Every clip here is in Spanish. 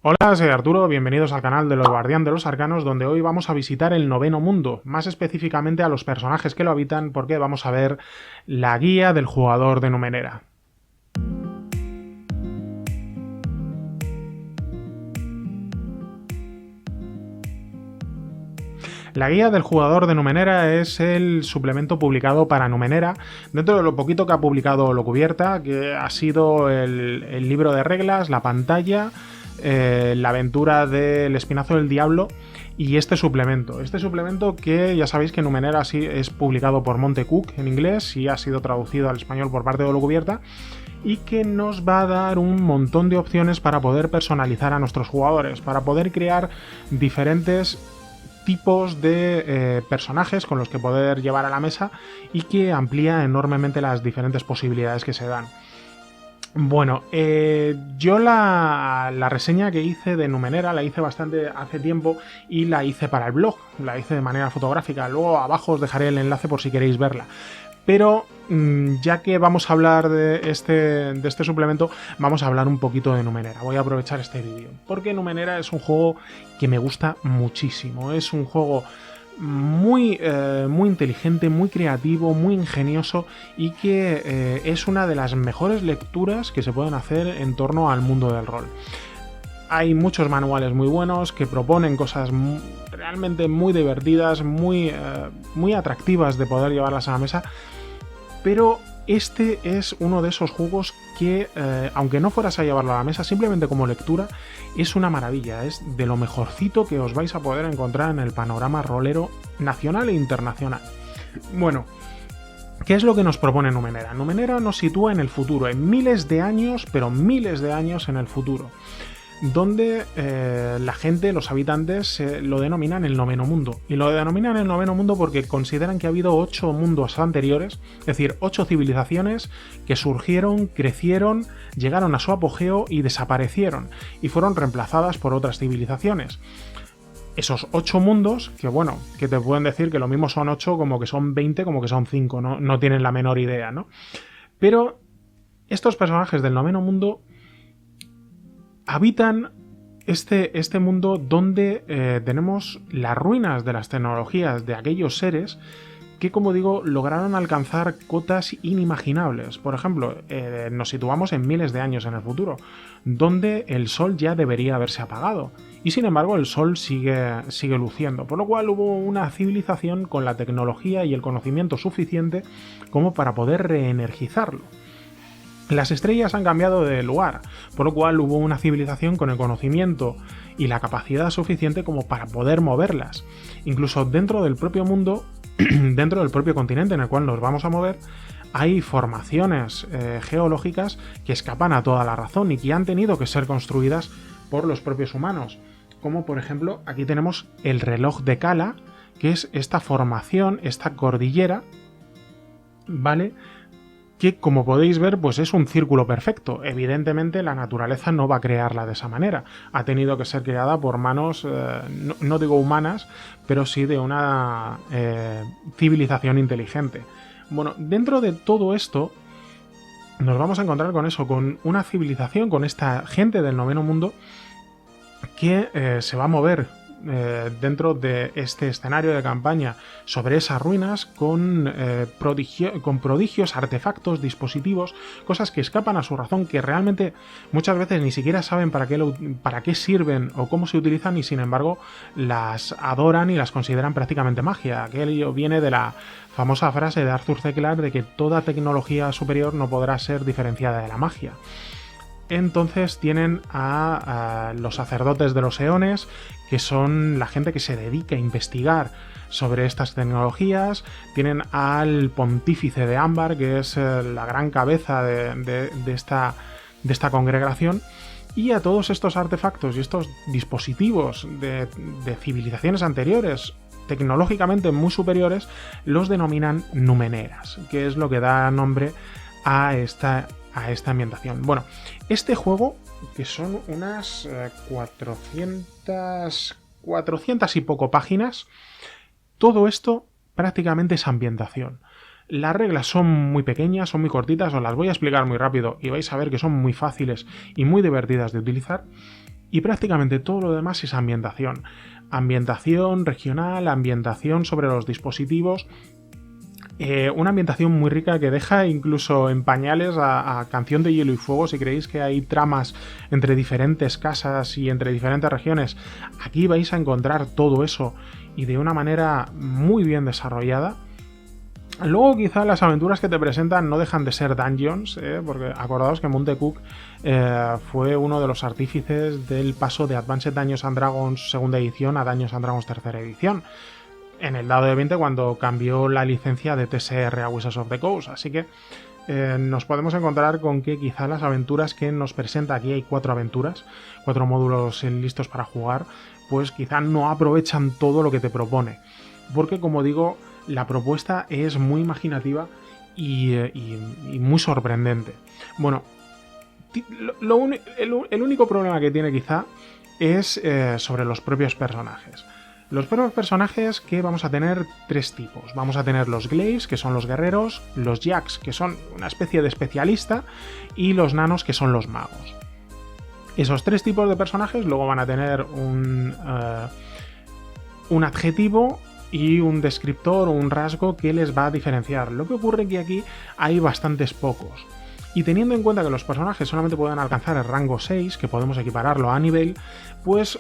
Hola, soy Arturo, bienvenidos al canal de los Guardián de los Arcanos, donde hoy vamos a visitar el noveno mundo, más específicamente a los personajes que lo habitan, porque vamos a ver la guía del jugador de Numenera. La guía del jugador de Numenera es el suplemento publicado para Numenera, dentro de lo poquito que ha publicado Locubierta, que ha sido el libro de reglas, la pantalla, la aventura del Espinazo del Diablo y este suplemento. Este suplemento que ya sabéis que Numenera sí es publicado por Montecook en inglés y ha sido traducido al español por parte de Locubierta y que nos va a dar un montón de opciones para poder personalizar a nuestros jugadores, para poder crear diferentes tipos de personajes con los que poder llevar a la mesa y que amplía enormemente las diferentes posibilidades que se dan. Bueno, yo la reseña que hice de Numenera la hice bastante hace tiempo y la hice para el blog, la hice de manera fotográfica, luego abajo os dejaré el enlace por si queréis verla. Pero ya que vamos a hablar de este suplemento, vamos a hablar un poquito de Numenera. Voy a aprovechar este vídeo, porque Numenera es un juego que me gusta muchísimo. Es un juego muy inteligente, muy creativo, muy ingenioso y que es una de las mejores lecturas que se pueden hacer en torno al mundo del rol. Hay muchos manuales muy buenos que proponen cosas realmente muy divertidas, muy atractivas de poder llevarlas a la mesa, pero este es uno de esos juegos que, aunque no fueras a llevarlo a la mesa, simplemente como lectura, es una maravilla, es de lo mejorcito que os vais a poder encontrar en el panorama rolero nacional e internacional. Bueno, ¿qué es lo que nos propone Numenera? Numenera nos sitúa en el futuro, en miles de años, pero miles de años en el futuro, donde la gente, los habitantes, lo denominan el noveno mundo. Y lo denominan el noveno mundo porque consideran que ha habido 8 mundos anteriores, es decir, 8 civilizaciones que surgieron, crecieron, llegaron a su apogeo y desaparecieron, y fueron reemplazadas por otras civilizaciones. Esos 8 mundos, que bueno, que te pueden decir que lo mismo son 8 como que son 20, como que son 5, no tienen la menor idea, ¿no? Pero estos personajes del noveno mundo habitan este mundo donde tenemos las ruinas de las tecnologías de aquellos seres que, como digo, lograron alcanzar cotas inimaginables. Por ejemplo, nos situamos en miles de años en el futuro, donde el sol ya debería haberse apagado, y sin embargo el sol sigue luciendo, por lo cual hubo una civilización con la tecnología y el conocimiento suficiente como para poder reenergizarlo. Las estrellas han cambiado de lugar, por lo cual hubo una civilización con el conocimiento y la capacidad suficiente como para poder moverlas. Incluso dentro del propio mundo, dentro del propio continente en el cual nos vamos a mover, hay formaciones geológicas que escapan a toda la razón y que han tenido que ser construidas por los propios humanos. Como por ejemplo, aquí tenemos el reloj de Cala, que es esta formación, esta cordillera, ¿vale?, que, como podéis ver, pues es un círculo perfecto. Evidentemente la naturaleza no va a crearla de esa manera. Ha tenido que ser creada por manos, no digo humanas, pero sí de una civilización inteligente. Bueno, dentro de todo esto nos vamos a encontrar con eso, con una civilización, con esta gente del noveno mundo que se va a mover dentro de este escenario de campaña sobre esas ruinas con prodigios, artefactos, dispositivos, cosas que escapan a su razón, que realmente muchas veces ni siquiera saben para qué sirven o cómo se utilizan, y sin embargo las adoran y las consideran prácticamente magia. Aquello viene de la famosa frase de Arthur C. Clarke de que toda tecnología superior no podrá ser diferenciada de la magia. Entonces tienen a los sacerdotes de los eones, que son la gente que se dedica a investigar sobre estas tecnologías. Tienen al pontífice de Ámbar, que es la gran cabeza de esta congregación, y a todos estos artefactos y estos dispositivos de civilizaciones anteriores, tecnológicamente muy superiores, los denominan numeneras, que es lo que da nombre a esta ambientación. Bueno, este juego, que son unas 400 y poco páginas, todo esto prácticamente es ambientación. Las reglas son muy pequeñas, son muy cortitas, os las voy a explicar muy rápido y vais a ver que son muy fáciles y muy divertidas de utilizar. Y prácticamente todo lo demás es ambientación. Ambientación regional, ambientación sobre los dispositivos. Una ambientación muy rica que deja incluso en pañales a Canción de Hielo y Fuego. Si creéis que hay tramas entre diferentes casas y entre diferentes regiones, aquí vais a encontrar todo eso y de una manera muy bien desarrollada. Luego quizá las aventuras que te presentan no dejan de ser dungeons, porque acordaos que Monte Cook fue uno de los artífices del paso de Advanced Dungeons and Dragons segunda edición a Dungeons and Dragons tercera edición, en el dado de 20 cuando cambió la licencia de TSR a Wizards of the Coast. Así que nos podemos encontrar con que quizá las aventuras que nos presenta, aquí hay 4 aventuras, 4 módulos listos para jugar, pues quizá no aprovechan todo lo que te propone, porque como digo, la propuesta es muy imaginativa y muy sorprendente. Bueno, el único problema que tiene quizá es sobre los propios personajes. Los propios personajes, que vamos a tener 3 tipos. Vamos a tener los Glaives, que son los guerreros, los Jacks, que son una especie de especialista, y los nanos, que son los magos. Esos 3 tipos de personajes luego van a tener un adjetivo y un descriptor o un rasgo que les va a diferenciar. Lo que ocurre es que aquí hay bastantes pocos. Y teniendo en cuenta que los personajes solamente pueden alcanzar el rango 6, que podemos equipararlo a nivel, pues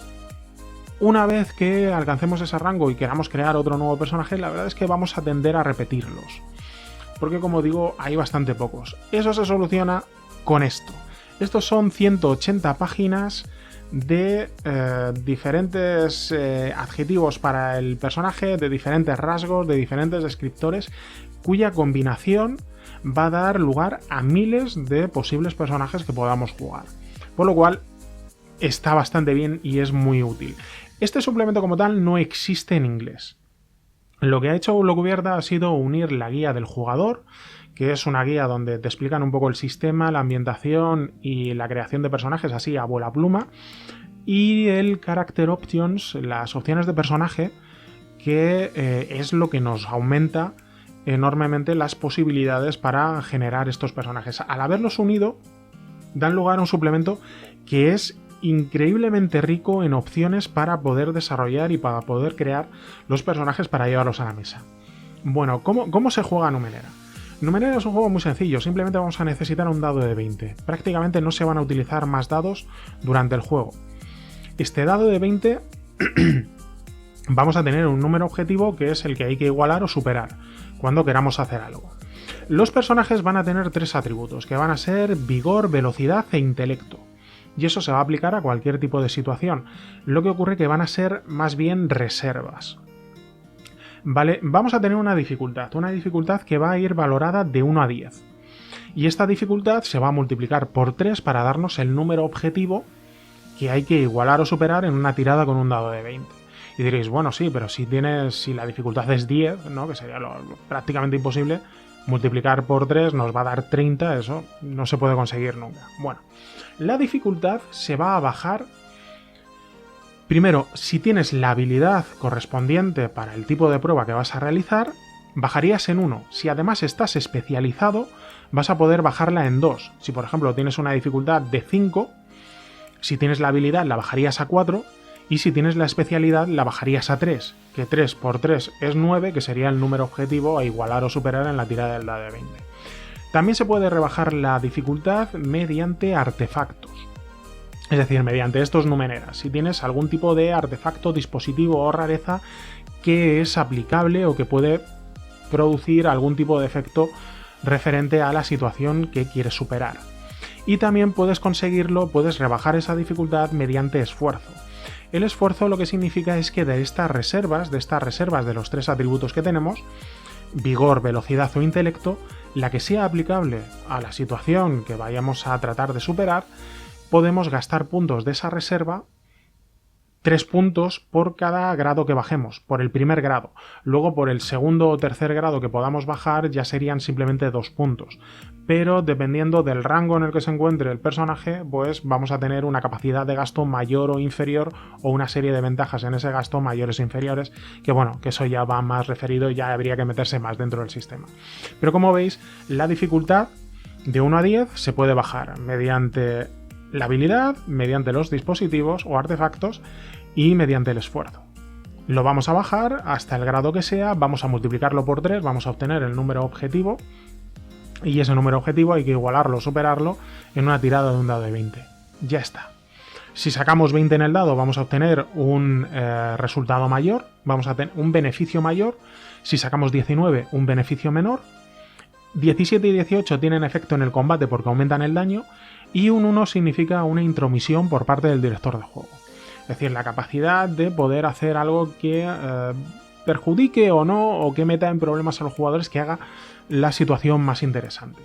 una vez que alcancemos ese rango y queramos crear otro nuevo personaje, la verdad es que vamos a tender a repetirlos. Porque como digo, hay bastante pocos. Eso se soluciona con esto. Estos son 180 páginas de diferentes adjetivos para el personaje, de diferentes rasgos, de diferentes descriptores, cuya combinación va a dar lugar a miles de posibles personajes que podamos jugar. Por lo cual, está bastante bien y es muy útil. Este suplemento como tal no existe en inglés. Lo que ha hecho Blocubierta ha sido unir la guía del jugador, que es una guía donde te explican un poco el sistema, la ambientación y la creación de personajes así a vuela pluma, y el Character Options, las opciones de personaje, que es lo que nos aumenta enormemente las posibilidades para generar estos personajes. Al haberlos unido, dan lugar a un suplemento que es increíblemente rico en opciones para poder desarrollar y para poder crear los personajes para llevarlos a la mesa. Bueno, ¿cómo se juega Numenera? Numenera es un juego muy sencillo, simplemente vamos a necesitar un dado de 20. Prácticamente no se van a utilizar más dados durante el juego. Este dado de 20 vamos a tener un número objetivo que es el que hay que igualar o superar cuando queramos hacer algo. Los personajes van a tener 3 atributos, que van a ser vigor, velocidad e intelecto. Y eso se va a aplicar a cualquier tipo de situación. Lo que ocurre que van a ser más bien reservas. Vale, vamos a tener una dificultad que va a ir valorada de 1 a 10. Y esta dificultad se va a multiplicar por 3 para darnos el número objetivo que hay que igualar o superar en una tirada con un dado de 20. Y diréis, bueno, sí, pero si la dificultad es 10, ¿no? Que sería prácticamente imposible, multiplicar por 3 nos va a dar 30, eso no se puede conseguir nunca. Bueno, la dificultad se va a bajar. Primero, si tienes la habilidad correspondiente para el tipo de prueba que vas a realizar, bajarías en 1. Si además estás especializado, vas a poder bajarla en 2. Si por ejemplo tienes una dificultad de 5, si tienes la habilidad la bajarías a 4, y si tienes la especialidad la bajarías a 3, que 3 por 3 es 9, que sería el número objetivo a igualar o superar en la tirada del dado de 20. También se puede rebajar la dificultad mediante artefactos, es decir, mediante estos Numeneras. Si tienes algún tipo de artefacto, dispositivo o rareza que es aplicable o que puede producir algún tipo de efecto referente a la situación que quieres superar. Y también puedes conseguirlo, puedes rebajar esa dificultad mediante esfuerzo. El esfuerzo lo que significa es que de estas reservas de los 3 atributos que tenemos, vigor, velocidad o intelecto, la que sea aplicable a la situación que vayamos a tratar de superar, podemos gastar puntos de esa reserva, 3 puntos por cada grado que bajemos, por el primer grado. Luego por el segundo o tercer grado que podamos bajar ya serían simplemente 2 puntos. Pero dependiendo del rango en el que se encuentre el personaje, pues vamos a tener una capacidad de gasto mayor o inferior, o una serie de ventajas en ese gasto mayores o inferiores, que bueno, que eso ya va más referido y ya habría que meterse más dentro del sistema. Pero como veis, la dificultad de 1 a 10 se puede bajar mediante la habilidad mediante los dispositivos o artefactos y mediante el esfuerzo. Lo vamos a bajar hasta el grado que sea, vamos a multiplicarlo por 3, vamos a obtener el número objetivo y ese número objetivo hay que igualarlo o superarlo en una tirada de un dado de 20. Ya está. Si sacamos 20 en el dado vamos a obtener un resultado mayor, vamos a tener un beneficio mayor. Si sacamos 19, un beneficio menor. 17 y 18 tienen efecto en el combate porque aumentan el daño. Y un 1 significa una intromisión por parte del director de juego. Es decir, la capacidad de poder hacer algo que perjudique o no, o que meta en problemas a los jugadores, que haga la situación más interesante.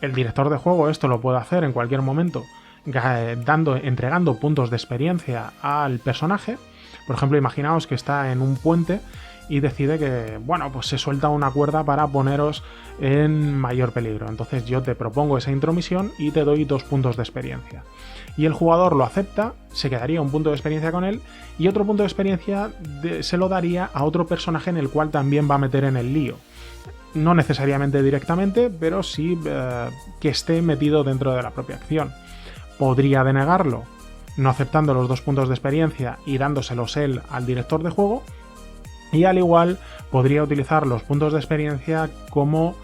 El director de juego esto lo puede hacer en cualquier momento, entregando puntos de experiencia al personaje. Por ejemplo, imaginaos que está en un puente y decide que, bueno, pues se suelta una cuerda para poneros en mayor peligro. Entonces yo te propongo esa intromisión y te doy 2 puntos de experiencia. Y el jugador lo acepta, se quedaría un punto de experiencia con él y otro punto de experiencia se lo daría a otro personaje en el cual también va a meter en el lío. No necesariamente directamente, pero sí que esté metido dentro de la propia acción. Podría denegarlo, no aceptando los 2 puntos de experiencia y dándoselos él al director de juego. Y al igual podría utilizar los puntos de experiencia como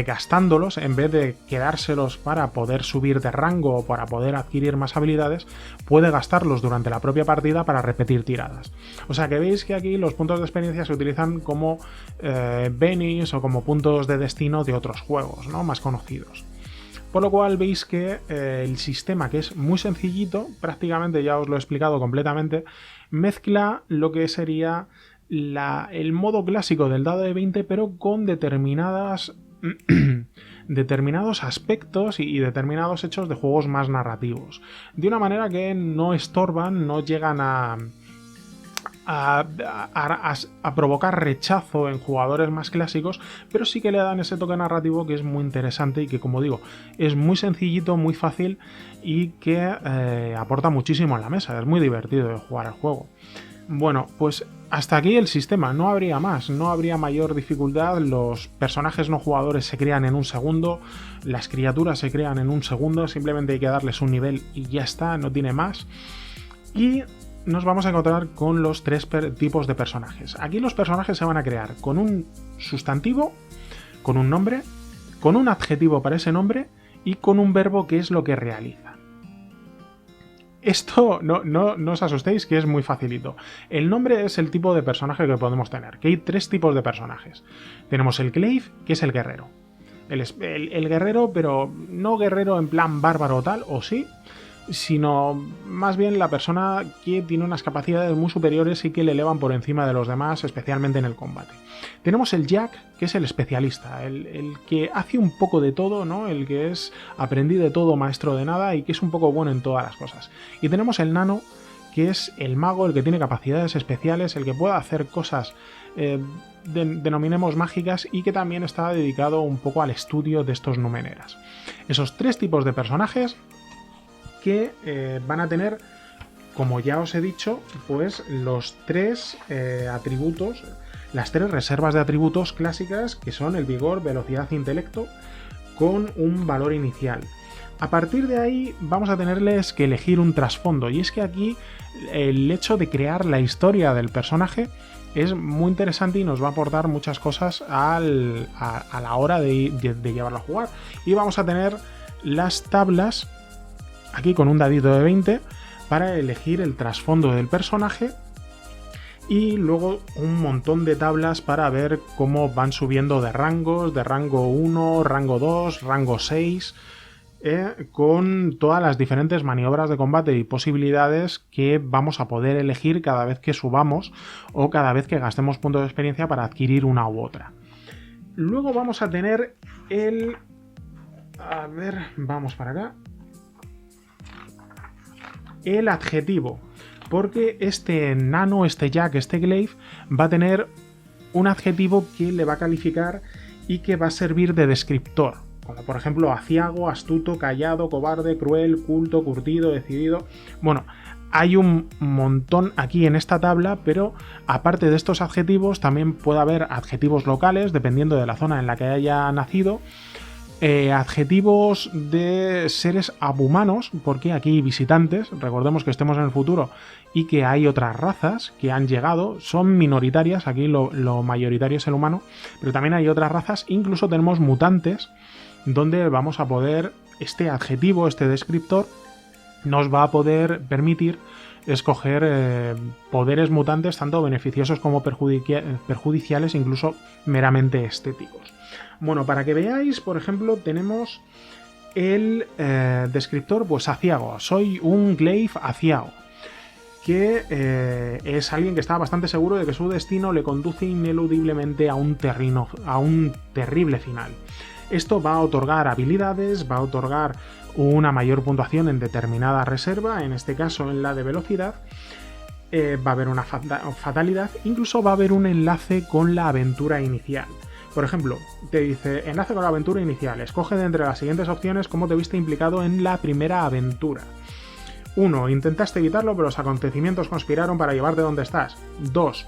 gastándolos, en vez de quedárselos para poder subir de rango o para poder adquirir más habilidades, puede gastarlos durante la propia partida para repetir tiradas. O sea que veis que aquí los puntos de experiencia se utilizan como bennies o como puntos de destino de otros juegos, ¿no?, más conocidos. Por lo cual veis que el sistema, que es muy sencillito, prácticamente ya os lo he explicado completamente, mezcla lo que sería el modo clásico del dado de 20, pero con determinados aspectos y determinados hechos de juegos más narrativos. De una manera que no estorban, no llegan a provocar rechazo en jugadores más clásicos, pero sí que le dan ese toque narrativo que es muy interesante y que, como digo, es muy sencillito, muy fácil y que aporta muchísimo en la mesa. Es muy divertido de jugar al juego. Bueno, pues hasta aquí el sistema, no habría más, no habría mayor dificultad. Los personajes no jugadores se crean en un segundo, las criaturas se crean en un segundo, simplemente hay que darles un nivel y ya está, no tiene más. Y nos vamos a encontrar con los 3 tipos de personajes. Aquí los personajes se van a crear con un sustantivo, con un nombre, con un adjetivo para ese nombre y con un verbo que es lo que realiza. Esto no os asustéis, que es muy facilito. El nombre es el tipo de personaje que podemos tener, que hay 3 tipos de personajes. Tenemos el Glaive, que es el guerrero. El guerrero, pero no guerrero en plan bárbaro o tal, o sí, sino más bien la persona que tiene unas capacidades muy superiores y que le elevan por encima de los demás, especialmente en el combate. Tenemos el Jack, que es el especialista, el que hace un poco de todo, ¿no? El que es aprendiz de todo, maestro de nada y que es un poco bueno en todas las cosas. Y tenemos el Nano, que es el mago, el que tiene capacidades especiales, el que puede hacer cosas denominemos mágicas y que también está dedicado un poco al estudio de estos numeneras. Esos 3 tipos de personajes que van a tener, como ya os he dicho, pues los 3 atributos, las 3 reservas de atributos clásicas, que son el vigor, velocidad e intelecto, con un valor inicial. A partir de ahí vamos a tenerles que elegir un trasfondo, y es que aquí el hecho de crear la historia del personaje es muy interesante y nos va a aportar muchas cosas a la hora de llevarlo a jugar. Y vamos a tener las tablas aquí con un dadito de 20 para elegir el trasfondo del personaje y luego un montón de tablas para ver cómo van subiendo de rangos, de rango 1, rango 2, rango 6, con todas las diferentes maniobras de combate y posibilidades que vamos a poder elegir cada vez que subamos o cada vez que gastemos puntos de experiencia para adquirir una u otra. Luego vamos a tener el... A ver, vamos para acá. El adjetivo, porque este Nano, este Jack, este Glaive va a tener un adjetivo que le va a calificar y que va a servir de descriptor, como por ejemplo aciago, astuto, callado, cobarde, cruel, culto, curtido, decidido. Bueno, hay un montón aquí en esta tabla, pero aparte de estos adjetivos también puede haber adjetivos locales dependiendo de la zona en la que haya nacido, adjetivos de seres abhumanos, porque aquí hay visitantes, recordemos que estemos en el futuro y que hay otras razas que han llegado, son minoritarias, aquí lo mayoritario es el humano, pero también hay otras razas, incluso tenemos mutantes, donde vamos a poder, este adjetivo, este descriptor, nos va a poder permitir escoger poderes mutantes tanto beneficiosos como perjudiciales, incluso meramente estéticos. Bueno, para que veáis, por ejemplo, tenemos el descriptor, pues aciago. Soy un glaive aciago, que es alguien que está bastante seguro de que su destino le conduce ineludiblemente a un terrible final. Esto va a otorgar habilidades, va a otorgar una mayor puntuación en determinada reserva, en este caso en la de velocidad, va a haber una fatalidad, incluso va a haber un enlace con la aventura inicial. Por ejemplo, te dice, enlace con la aventura inicial, escoge de entre las siguientes opciones cómo te viste implicado en la primera aventura. 1. Intentaste evitarlo, pero los acontecimientos conspiraron para llevarte donde estás. 2.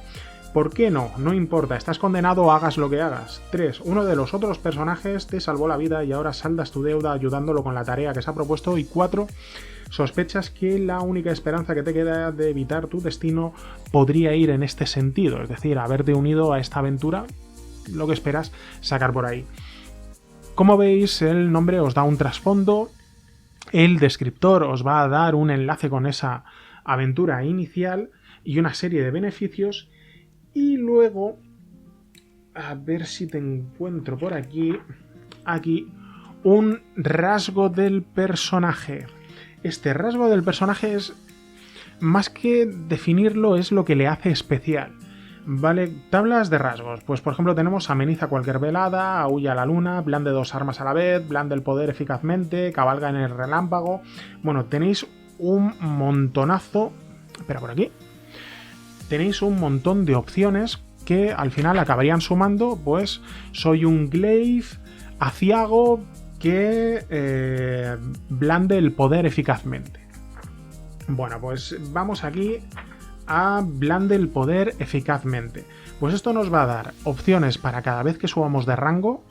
¿Por qué no? No importa, estás condenado, hagas lo que hagas. 3. Uno de los otros personajes te salvó la vida y ahora saldas tu deuda ayudándolo con la tarea que se ha propuesto. Y 4. Sospechas que la única esperanza que te queda de evitar tu destino podría ir en este sentido, es decir, haberte unido a esta aventura, lo que esperas sacar por ahí. Como veis, el nombre os da un trasfondo, el descriptor os va a dar un enlace con esa aventura inicial y una serie de beneficios. Y luego, a ver si te encuentro por aquí, un rasgo del personaje. Este rasgo del personaje es, más que definirlo, es lo que le hace especial. Vale, tablas de rasgos. Pues por ejemplo tenemos ameniza cualquier velada, aúlla la luna, blande 2 armas a la vez, blande el poder eficazmente, cabalga en el relámpago. Bueno, tenéis un montonazo. Espera, por aquí. Tenéis un montón de opciones que al final acabarían sumando, pues soy un glaive aciago que blande el poder eficazmente. Bueno, pues vamos aquí a blande el poder eficazmente. Pues esto nos va a dar opciones para cada vez que subamos de rango,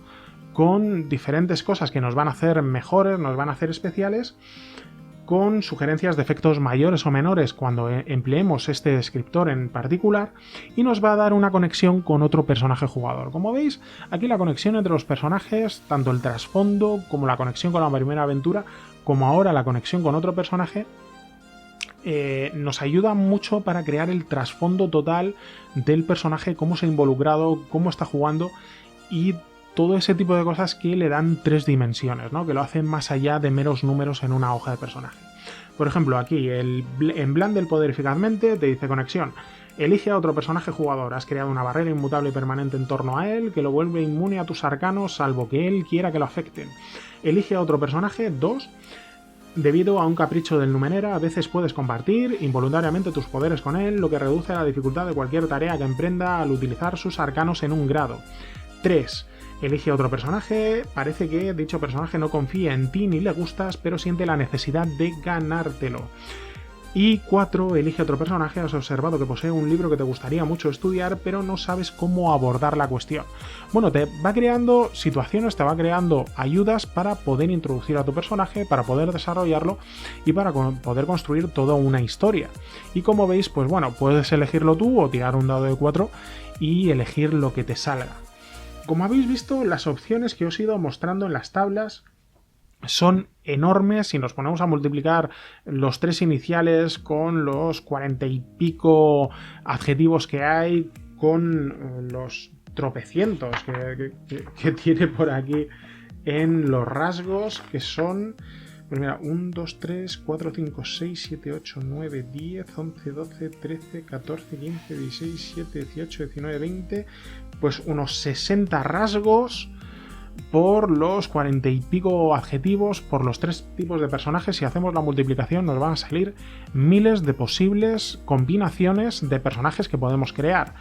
con diferentes cosas que nos van a hacer mejores, nos van a hacer especiales, con sugerencias de efectos mayores o menores cuando empleemos este descriptor en particular, y nos va a dar una conexión con otro personaje jugador. Como veis, aquí la conexión entre los personajes, tanto el trasfondo como la conexión con la primera aventura, como ahora la conexión con otro personaje, nos ayuda mucho para crear el trasfondo total del personaje, cómo se ha involucrado, cómo está jugando y todo ese tipo de cosas que le dan 3 dimensiones, ¿no? Que lo hacen más allá de meros números en una hoja de personaje. Por ejemplo, aquí en blande el poder eficazmente te dice conexión. Elige a otro personaje jugador. Has creado una barrera inmutable y permanente en torno a él que lo vuelve inmune a tus arcanos salvo que él quiera que lo afecten. Elige a otro personaje. 2. Debido a un capricho del Numenera, a veces puedes compartir involuntariamente tus poderes con él, lo que reduce la dificultad de cualquier tarea que emprenda al utilizar sus arcanos en un grado. 3. Elige a otro personaje. Parece que dicho personaje no confía en ti ni le gustas, pero siente la necesidad de ganártelo. Y 4. Elige otro personaje. Has observado que posee un libro que te gustaría mucho estudiar, pero no sabes cómo abordar la cuestión. Bueno, te va creando situaciones, te va creando ayudas para poder introducir a tu personaje, para poder desarrollarlo y para poder construir toda una historia. Y como veis, pues bueno, puedes elegirlo tú o tirar un dado de 4 y elegir lo que te salga. Como habéis visto, las opciones que os he ido mostrando en las tablas son enormes. Si nos ponemos a multiplicar los 3 iniciales con los 40 y pico adjetivos que hay, con los tropecientos que tiene por aquí en los rasgos, que son, pues mira, 1, 2, 3, 4, 5, 6, 7, 8, 9, 10, 11, 12, 13, 14, 15, 16, 17, 18, 19, 20, pues unos 60 rasgos por los 40 y pico adjetivos, por los 3 tipos de personajes. Si hacemos la multiplicación nos van a salir miles de posibles combinaciones de personajes que podemos crear,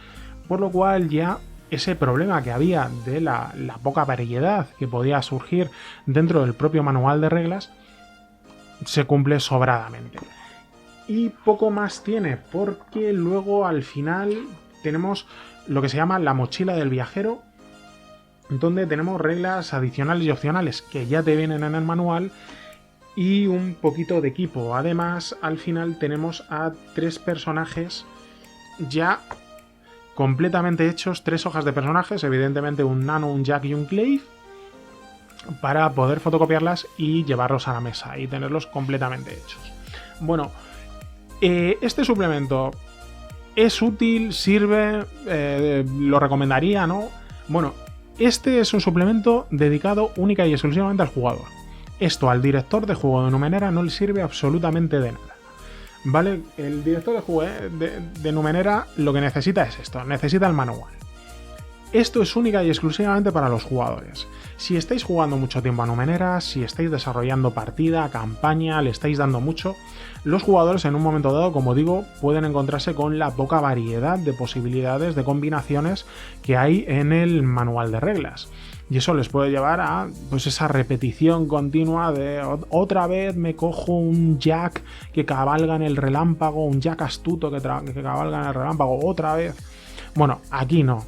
por lo cual ya ese problema que había de la poca variedad que podía surgir dentro del propio manual de reglas se cumple sobradamente. Y poco más tiene, porque luego al final tenemos lo que se llama la mochila del viajero, donde tenemos reglas adicionales y opcionales que ya te vienen en el manual y un poquito de equipo. Además, al final tenemos a 3 personajes ya completamente hechos, 3 hojas de personajes, evidentemente un Nano, un Jack y un Clave, para poder fotocopiarlas y llevarlos a la mesa y tenerlos completamente hechos. Bueno, este suplemento es útil, sirve, lo recomendaría, ¿no? Bueno, este es un suplemento dedicado única y exclusivamente al jugador. Esto al director de juego de Numenera no le sirve absolutamente de nada. ¿Vale? El director de juego de Numenera lo que necesita es esto, necesita el manual. Esto es única y exclusivamente para los jugadores. Si estáis jugando mucho tiempo a Numenera, si estáis desarrollando partida, campaña, le estáis dando mucho, los jugadores en un momento dado, como digo, pueden encontrarse con la poca variedad de posibilidades de combinaciones que hay en el manual de reglas. Y eso les puede llevar a pues esa repetición continua de otra vez me cojo un Jack que cabalga en el relámpago, un Jack astuto que cabalga en el relámpago, otra vez. Bueno, aquí no.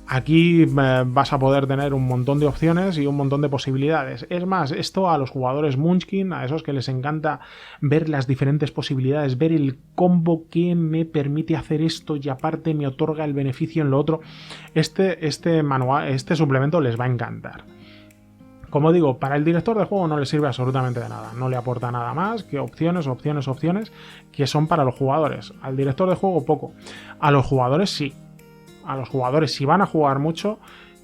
Aquí vas a poder tener un montón de opciones y un montón de posibilidades. Es más, esto a los jugadores Munchkin, a esos que les encanta ver las diferentes posibilidades, ver el combo que me permite hacer esto y aparte me otorga el beneficio en lo otro, este suplemento les va a encantar. Como digo, para el director de juego no le sirve absolutamente de nada, no le aporta nada más que opciones que son para los jugadores. Al director de juego poco, a los jugadores sí. A los jugadores, si van a jugar mucho,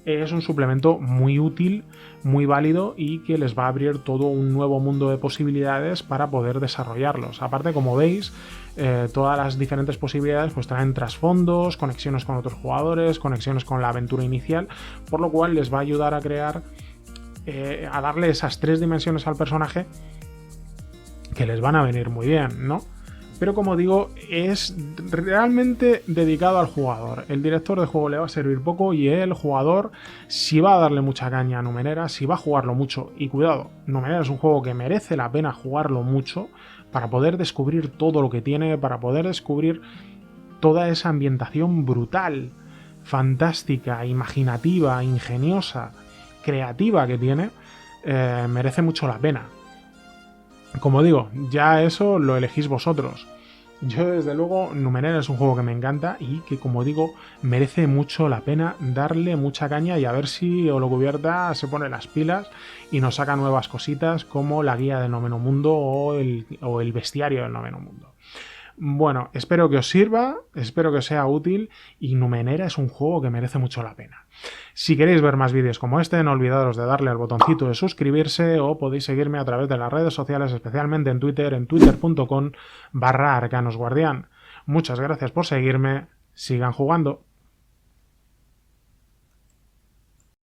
es un suplemento muy útil, muy válido y que les va a abrir todo un nuevo mundo de posibilidades para poder desarrollarlos. Aparte, como veis, todas las diferentes posibilidades pues traen trasfondos, conexiones con otros jugadores, conexiones con la aventura inicial, por lo cual les va a ayudar a crear, a darle esas 3 dimensiones al personaje que les van a venir muy bien, ¿no? Pero como digo, es realmente dedicado al jugador. El director de juego le va a servir poco y el jugador, si va a darle mucha caña a Numenera, si va a jugarlo mucho, y cuidado, Numenera es un juego que merece la pena jugarlo mucho para poder descubrir todo lo que tiene, para poder descubrir toda esa ambientación brutal, fantástica, imaginativa, ingeniosa, creativa que tiene, merece mucho la pena. Como digo, ya eso lo elegís vosotros. Yo desde luego, Numenera es un juego que me encanta y que, como digo, merece mucho la pena darle mucha caña y a ver si Holocubierta se pone las pilas y nos saca nuevas cositas como la guía del Noveno Mundo o el bestiario del Noveno Mundo. Bueno, espero que os sirva, espero que os sea útil y Numenera es un juego que merece mucho la pena. Si queréis ver más vídeos como este, no olvidaros de darle al botoncito de suscribirse o podéis seguirme a través de las redes sociales, especialmente en Twitter, en twitter.com/arcanosguardián. Muchas gracias por seguirme, sigan jugando.